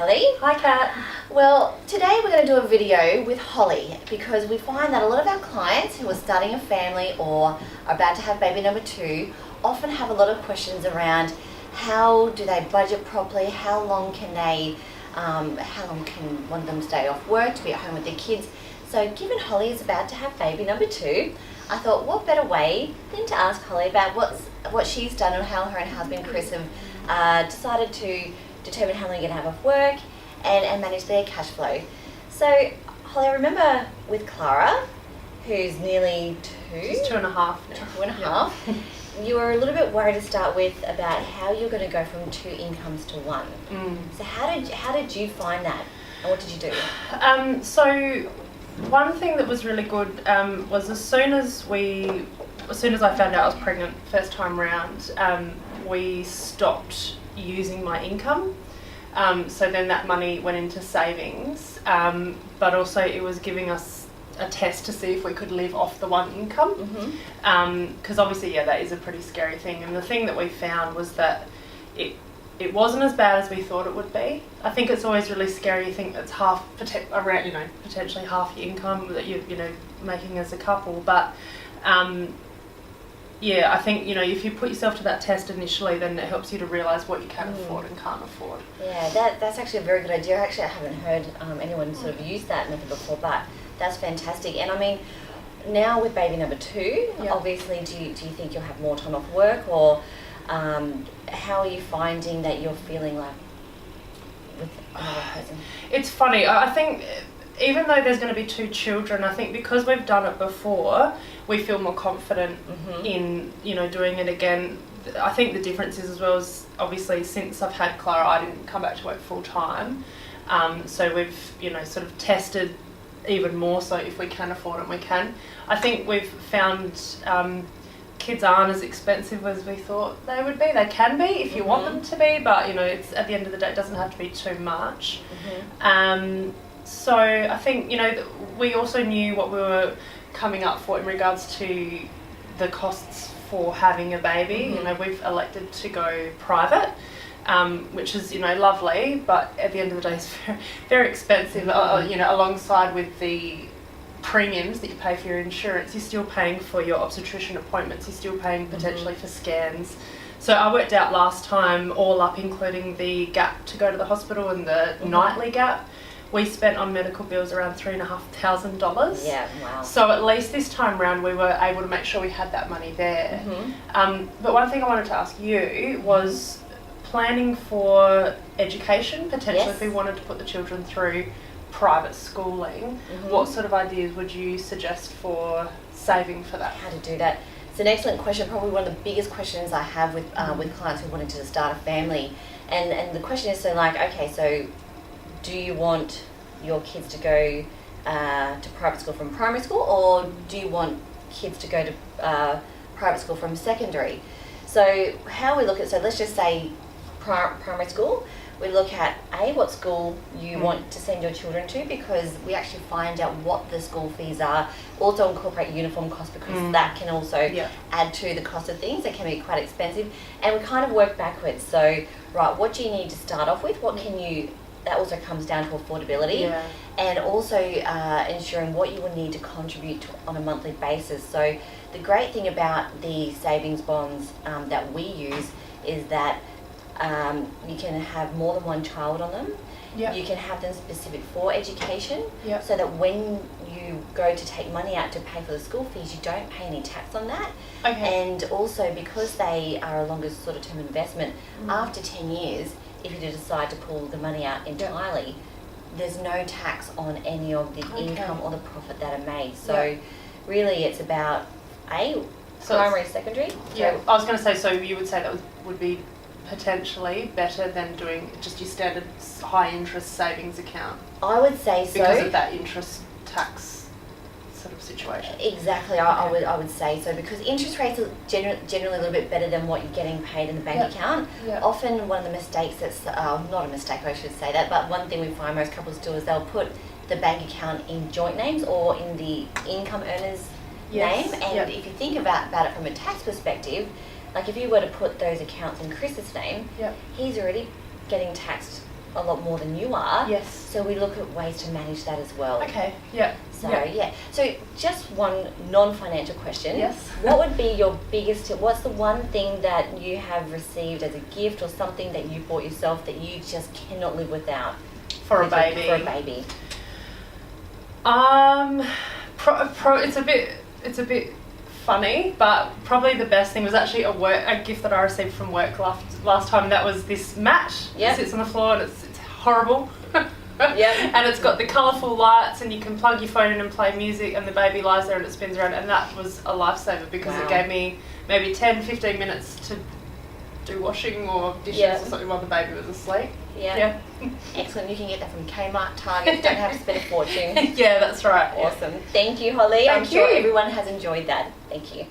Holly. Hi Kat. Well, today we're going to do a video with Holly because we find that a lot of our clients who are starting a family or are about to have baby number 2 often have a lot of questions around how do they budget properly, how long can one of them stay off work to be at home with their kids. So given Holly is about to have baby number 2, I thought what better way than to ask Holly about what she's done and how her and husband Chris have decided to determine how long you're going to have off work and manage their cash flow. So Holly, I remember with Clara, who's nearly 2. She's 2.5 now. 2.5. You were a little bit worried to start with about how you're going to go from 2 incomes to 1. So how did you find that, and what did you do? So one thing that was really good was as soon as I found out I was pregnant first time round, we stopped using my income. So then that money went into savings, but also it was giving us a test to see if we could live off the 1 income. Because obviously, that is a pretty scary thing. And the thing that we found was that it wasn't as bad as we thought it would be. I think it's always really scary. You think it's potentially half your income that you're making as a couple, but I think if you put yourself to that test initially, then it helps you to realise what you can afford and can't afford. Yeah, that's actually a very good idea. Actually, I haven't heard anyone sort of use that method before, but that's fantastic. And I mean, now with baby number 2, obviously, do you think you'll have more time off work, or how are you finding that you're feeling like with another person? It's funny. I think even though there's going to be 2 children, I think because we've done it before, we feel more confident in doing it again. I think the difference is, as well, as obviously since I've had Clara, I didn't come back to work full time. So we've sort of tested even more so if we can afford it, we can. I think we've found kids aren't as expensive as we thought they would be. They can be if you want them to be, but it's at the end of the day, it doesn't have to be too much. So I think we also knew what we were coming up for in regards to the costs for having a baby. We've elected to go private, which is lovely, but at the end of the day it's very, very expensive. Alongside with the premiums that you pay for your insurance, you're still paying for your obstetrician appointments, you're still paying potentially for scans. So I worked out last time, all up including the gap to go to the hospital and the nightly gap, we spent on medical bills around $3,500. Yeah, wow. So at least this time round we were able to make sure we had that money there. But one thing I wanted to ask you was planning for education, potentially if we wanted to put the children through private schooling. What sort of ideas would you suggest for saving for that? How to do that? It's an excellent question, probably one of the biggest questions I have with clients who wanted to start a family. And the question is, so do you want your kids to go to private school from primary school, or do you want kids to go to private school from secondary? So how we look at, let's just say primary school, we look at what school you want to send your children to, because we actually find out what the school fees are, also incorporate uniform costs, because that can also add to the cost of things that can be quite expensive, and we kind of work backwards. So what do you need to start off with, that also comes down to affordability, and also ensuring what you will need to contribute on a monthly basis. So the great thing about the savings bonds that we use is that you can have more than 1 child on them. You can have them specific for education, so that when you go to take money out to pay for the school fees, you don't pay any tax on that. And also, because they are a longer sort of term investment, after 10 years, if you decide to pull the money out entirely, there's no tax on any of the income or the profit that are made. So really it's about primary, secondary. I was going to say, so you would say that would be potentially better than doing just your standard high interest savings account? I would say so. Because of that interest tax sort of situation. Exactly, I would say so, because interest rates are generally a little bit better than what you're getting paid in the bank account. Often one of the mistakes that's, not a mistake I should say that, but one thing we find most couples do is they'll put the bank account in joint names or in the income earner's name, and if you think about it from a tax perspective, like if you were to put those accounts in Chris's name, he's already getting taxed a lot more than you are. Yes. So we look at ways to manage that as well. Okay. Yeah. So yeah. So just one non-financial question. Yes. What would be your biggest tip? What's the one thing that you have received as a gift or something that you bought yourself that you just cannot live without? For a baby. For a baby. It's a bit funny, but probably the best thing was actually a gift that I received from work last time. That was this mat. Yep. It sits on the floor and it's horrible. Yep. And it's got the colourful lights and you can plug your phone in and play music and the baby lies there and it spins around, and that was a lifesaver because Wow. it gave me maybe 10-15 minutes to do washing or dishes Yeah. or something while the baby was asleep. Yeah. Excellent. You can get that from Kmart, Target. Don't have to spend a fortune. Yeah, that's right. Awesome. Thank you, Holly. I'm Thank sure you. everyone has enjoyed that. Thank you.